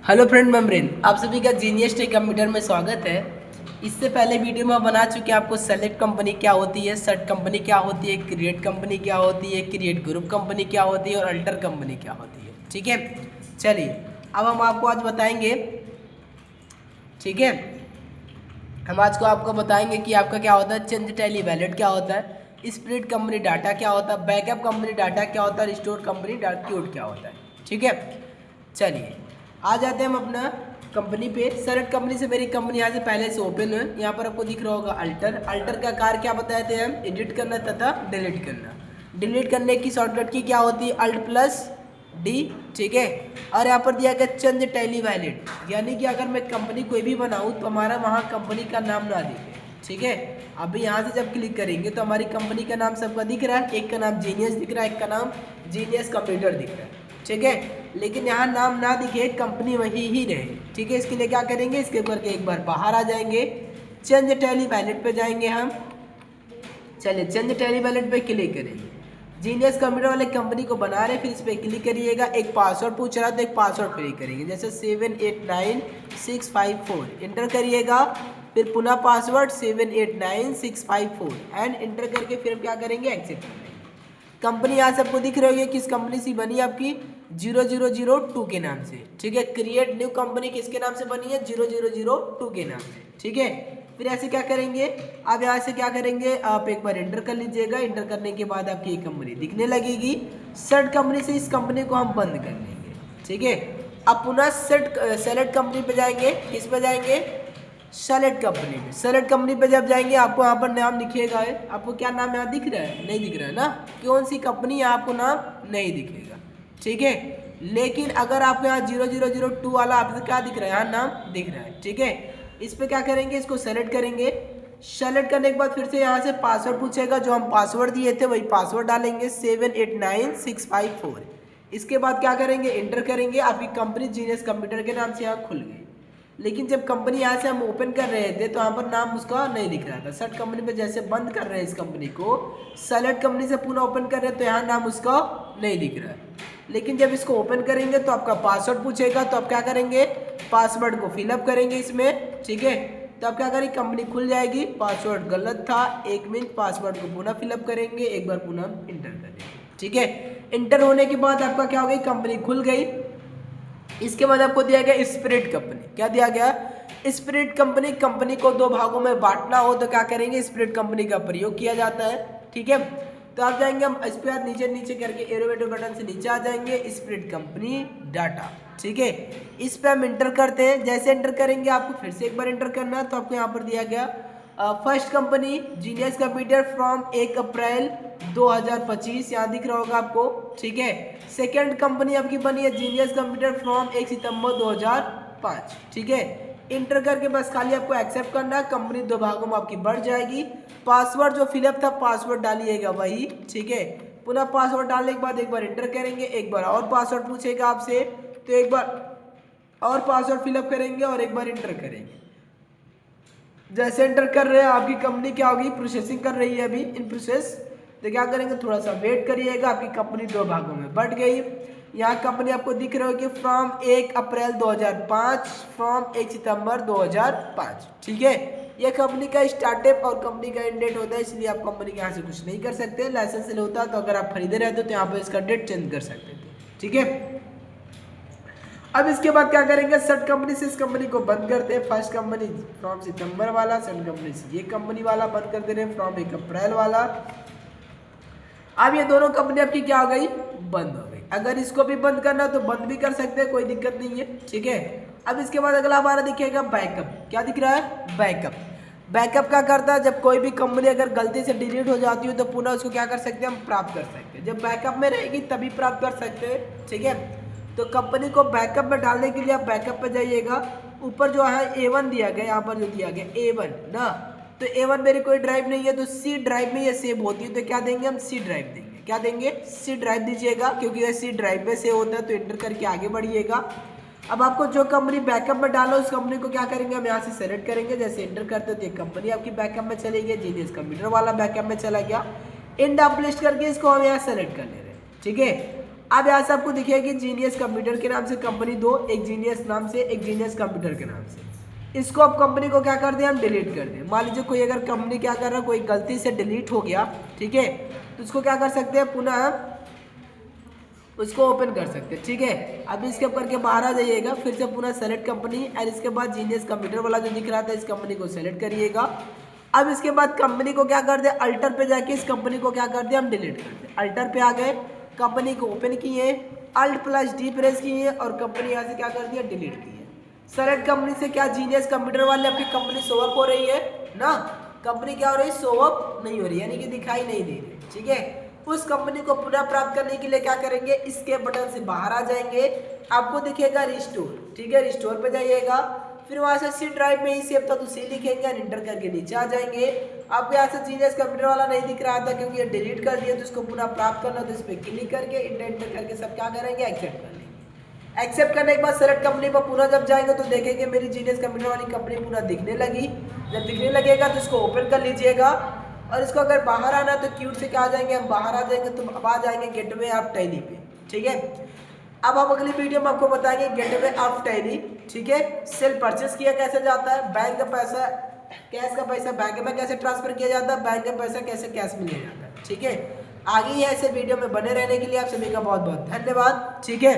Hello friend membrane, आप सभी का जीनियस टेक कंप्यूटर में स्वागत है। इससे पहले वीडियो में बना चुके आपको सेलेक्ट कंपनी क्या होती है, सर्ट कंपनी क्या होती है, क्रिएट कंपनी क्या होती है, क्रिएट ग्रुप कंपनी क्या होती है और अल्टर कंपनी क्या होती है। ठीक है, चलिए अब हम आपको आज बताएंगे। ठीक है, हम आज को आपको बताएंगे कि आपका क्या होता है, चेंज टैली वैलिड क्या होता है, स्प्लिट कंपनी डाटा क्या होता है, बैकअप कंपनी डाटा क्या होता है, रिस्टोर कंपनी डाटा क्यूट क्या होता है। ठीक है, चलिए आ जाते हैं हम अपना कंपनी पे। सेलेक्ट कंपनी से मेरी कंपनी यहाँ से पहले से ओपन है। यहाँ पर आपको दिख रहा होगा अल्टर। अल्टर का कार्य क्या बताए थे हम, एडिट करना तथा डिलीट करना। डिलीट करने की शॉर्टकट की क्या होती है, अल्ट प्लस डी। ठीक है, और यहाँ पर दिया गया चेंज टैली वैलिड, यानी कि अगर मैं कंपनी कोई भी बनाऊँ तो हमारा वहाँ कंपनी का नाम ना दिखे। ठीक है, अभी यहाँ से जब क्लिक करेंगे तो हमारी कंपनी का नाम सबका दिख रहा है। एक का नाम जीनियस दिख रहा है, एक का नाम जीनियस कंप्यूटर दिख रहा है। ठीक है, लेकिन यहाँ नाम ना दिखे, कंपनी वही ही रहे। ठीक है, इसके लिए क्या करेंगे, इसके ऊपर के एक बार बाहर आ जाएंगे, चेंज टैली वैलिड पे जाएंगे हम। चलिए चेंज टैली वैलिड पे क्लिक करेंगे। जीनियस कंप्यूटर वाले कंपनी को बना रहे, फिर इस पर क्लिक करिएगा। एक पासवर्ड पूछ रहा है तो एक पासवर्ड फिल करेंगे, जैसे 789654 इंटर करिएगा। फिर पुनः पासवर्ड 789654 एंड इंटर करके फिर हम क्या करेंगे, एक्सेप्ट करेंगे। कंपनी यहाँ से आपको दिख रही है, किस कंपनी से बनी है आपकी, 0002 के नाम से। ठीक है, क्रिएट न्यू कंपनी किसके नाम से बनी है, 0002 के नाम से। ठीक है, फिर ऐसे क्या करेंगे, अब यहाँ से क्या करेंगे, आप एक बार इंटर कर लीजिएगा। इंटर करने के बाद आपकी एक कंपनी दिखने लगेगी। सेट कंपनी से इस कंपनी को हम बंद कर लेंगे। ठीक है, अब पुनः सेलेक्ट कंपनी पे जाएंगे। किस पे जाएंगे, सेलेक्ट कंपनी पे। सेलेक्ट कंपनी पे जब जाएंगे आपको यहाँ पर नाम दिखेगा है। आपको क्या नाम यहाँ दिख रहा है, नहीं दिख रहा है ना, कौन सी कंपनी है आपको नाम नहीं दिखेगा। ठीक है, लेकिन अगर आपको यहाँ 0002 वाला आपको क्या दिख रहा है, यहाँ नाम दिख रहा है। ठीक है, इस पर क्या करेंगे, इसको सेलेक्ट करेंगे। सेलेक्ट करने के बाद फिर से यहाँ से पासवर्ड पूछेगा, जो हम पासवर्ड दिए थे वही पासवर्ड डालेंगे, 789654। इसके बाद क्या करेंगे, इंटर करेंगे। आपकी कंपनी जीनियस कंप्यूटर के नाम से यहाँ खुल गई। लेकिन जब कंपनी यहाँ से हम ओपन कर रहे थे तो यहाँ पर नाम उसका नहीं दिख रहा था। सर्ट कंपनी पे जैसे बंद कर रहे हैं इस कंपनी को, सेलेक्ट कंपनी से पुनः ओपन कर रहे हैं तो यहाँ नाम उसका नहीं दिख रहा है। लेकिन जब इसको ओपन करेंगे तो आपका पासवर्ड पूछेगा, तो आप क्या करेंगे, पासवर्ड को फिलअप करेंगे इसमें। ठीक है, तो आप क्या करेंगे, कंपनी खुल जाएगी। पासवर्ड गलत था, 1 मिनट, पासवर्ड को पुनः फिलअप करेंगे, एक बार पुनः इंटर करेंगे। ठीक है, इंटर होने के बाद आपका क्या हो गई, कंपनी खुल गई। इसके बाद आपको दिया गया स्प्लिट कंपनी। क्या दिया गया, स्प्लिट कंपनी। कंपनी को दो भागों में बांटना हो तो क्या करेंगे, स्प्लिट कंपनी का प्रयोग किया जाता है। ठीक है, तो आप जाएंगे, हम इस पर नीचे नीचे करके एरोवेटो बटन से नीचे आ जाएंगे, स्प्लिट कंपनी डाटा। ठीक है, इस पर हम इंटर करते हैं। जैसे इंटर करेंगे आपको फिर से एक बार इंटर करना है, तो आपको यहाँ पर दिया गया first company genius computer from 1 अप्रैल 2025, यहाँ दिख रहा होगा आपको। ठीक है, सेकेंड कंपनी आपकी बनी है जीनियस कंप्यूटर फ्रॉम 1 सितंबर 2005। ठीक है, इंटर करके बस खाली आपको एक्सेप्ट करना है। कंपनी दो भागों में आपकी बढ़ जाएगी। पासवर्ड जो फिलअप था पासवर्ड डालिएगा वही। ठीक है, पुनः पासवर्ड डालने के बाद एक बार इंटर करेंगे, एक बार और पासवर्ड पूछेगा आपसे, तो एक बार और पासवर्ड फिलअप करेंगे और एक बार इंटर करेंगे। जैसे एंटर कर रहे हैं आपकी कंपनी क्या होगी, प्रोसेसिंग कर रही है अभी, इन प्रोसेस। तो क्या करेंगे, थोड़ा सा वेट करिएगा। आपकी कंपनी दो भागों में बढ़ गई। यहाँ कंपनी आपको दिख रही होगी फ्रॉम 1 अप्रैल 2005, फ्रॉम 1 सितंबर 2005। ठीक है, ये कंपनी का स्टार्टअप और कंपनी का एंड डेट होता है, इसलिए आप कंपनी के यहाँ से कुछ नहीं कर सकते। लाइसेंस से होता तो अगर आप खरीदे रहते तो यहाँ पर इसका डेट चेंज कर सकते थे। ठीक है, अब इसके बाद क्या करेंगे, सेट कंपनी से इस कंपनी को बंद करते हैं। फर्स्ट कंपनी फ्रॉम सितंबर वाला, सेट कंपनी से ये कंपनी वाला बंद कर दे रहे हैं, फ्रॉम 1 अप्रैल वाला। अब ये दोनों कंपनी आपकी क्या हो गई, बंद हो गई। अगर इसको भी बंद करना तो बंद भी कर सकते हैं, कोई दिक्कत नहीं है। ठीक है, अब इसके बाद अगला हमारा दिखेगा बैकअप। क्या दिख रहा है, बैकअप। बैकअप क्या करता है, जब कोई भी कंपनी अगर गलती से डिलीट हो जाती है तो पुनः उसको क्या कर सकते हैं, हम प्राप्त कर सकते हैं। जब बैकअप में रहेगी तभी प्राप्त कर सकते हैं। ठीक है, तो कंपनी को बैकअप में डालने के लिए आप बैकअप पे जाइएगा। ऊपर जो है A1 दिया गया, यहाँ पर जो दिया गया A1 ना, तो A1 मेरी कोई ड्राइव नहीं है तो C ड्राइव में ये सेव होती है, तो क्या देंगे हम, C ड्राइव देंगे। क्या देंगे, C ड्राइव दीजिएगा, क्योंकि ये C ड्राइव में सेव होता है। तो इंटर करके आगे बढ़िएगा। अब आपको जो कंपनी बैकअप में डालो उस कंपनी को क्या करेंगे, हम यहाँ से सेलेक्ट करेंगे। जैसे इंटर करते तो ये कंपनी आपकी बैकअप में चली गई, जीनियस कंप्यूटर वाला बैकअप में चला गया। इंड आप लिस्ट करके इसको हम यहाँ सेलेक्ट कर ले रहे हैं। ठीक है, अब यहाँ से आपको दिखेगा कि जीनियस कंप्यूटर के नाम से कंपनी 2, एक जीनियस नाम से, एक जीनियस कंप्यूटर के नाम से। इसको अब कंपनी को क्या कर दें, हम डिलीट कर दें। मान लीजिए कोई अगर कंपनी क्या कर रहा है, कोई गलती से डिलीट हो गया, ठीक है, तो उसको क्या कर सकते हैं, पुनः उसको ओपन कर सकते हैं, ठीक है। अब इसके ऊपर के बाहर आ जाइएगा, फिर से पुनः सेलेक्ट कंपनी, और इसके बाद जीनियस कंप्यूटर वाला जो दिख रहा था इस कंपनी को सेलेक्ट करिएगा। अब इसके बाद कंपनी को क्या कर दे, अल्टर पे जाके इस कंपनी को क्या कर दे, हम डिलीट कर दे। अल्टर पे आ गए, कंपनी को ओपन किए, Alt+D प्रेस किए और कंपनी यहाँ से क्या कर दिया, डिलीट की है। सेलेक्ट कंपनी से क्या जीनियस कंप्यूटर वाले आपकी कंपनी शो अप हो रही है ना, कंपनी क्या हो रही है, शो अप नहीं हो रही, यानी कि दिखाई नहीं दे रही, ठीक है। उस कंपनी को पुनः प्राप्त करने के लिए क्या करेंगे, इसके बटन से बाहर आ जाएंगे, आपको दिखेगा रिस्टोर, ठीक है, रिस्टोर पे जाइएगा, फिर वहां से सी ड्राइव में ही सेव था तो सी लिखेंगे और इंटर करके नीचे आ जाएंगे। आपको यहाँ से जीनियस कंप्यूटर वाला नहीं दिख रहा था क्योंकि ये डिलीट कर दिया, तो इसको पुनः प्राप्त करना, तो इस पर क्लिक करके इंटर करके सब क्या करेंगे, एक्सेप्ट कर लेंगे। एक्सेप्ट करने के बाद सेलेक्ट कंपनी पर पुनः जब जाएंगे तो देखेंगे मेरी जीनियस कंप्यूटर वाली कंपनी पुनः दिखने लगी। जब दिखने लगेगा तो इसको ओपन कर लीजिएगा, और इसको अगर बाहर आना है तो क्यूट से क्या आ जाएंगे, हम बाहर आ जाएंगे, तो अब आ जाएंगे गेटवे ऑफ टैली पे, ठीक है। अब हम अगली वीडियो में आपको बताएंगे गेटवे ऑफ टैली, ठीक है। सेल परचेस किया कैसे जाता है, बैंक का पैसा, कैश का पैसा बैंक में कैसे ट्रांसफर किया जाता है, बैंक का पैसा कैसे कैश में लिया जाता है, ठीक है। आगे ही ऐसे वीडियो में बने रहने के लिए आप सभी का बहुत बहुत धन्यवाद, ठीक है।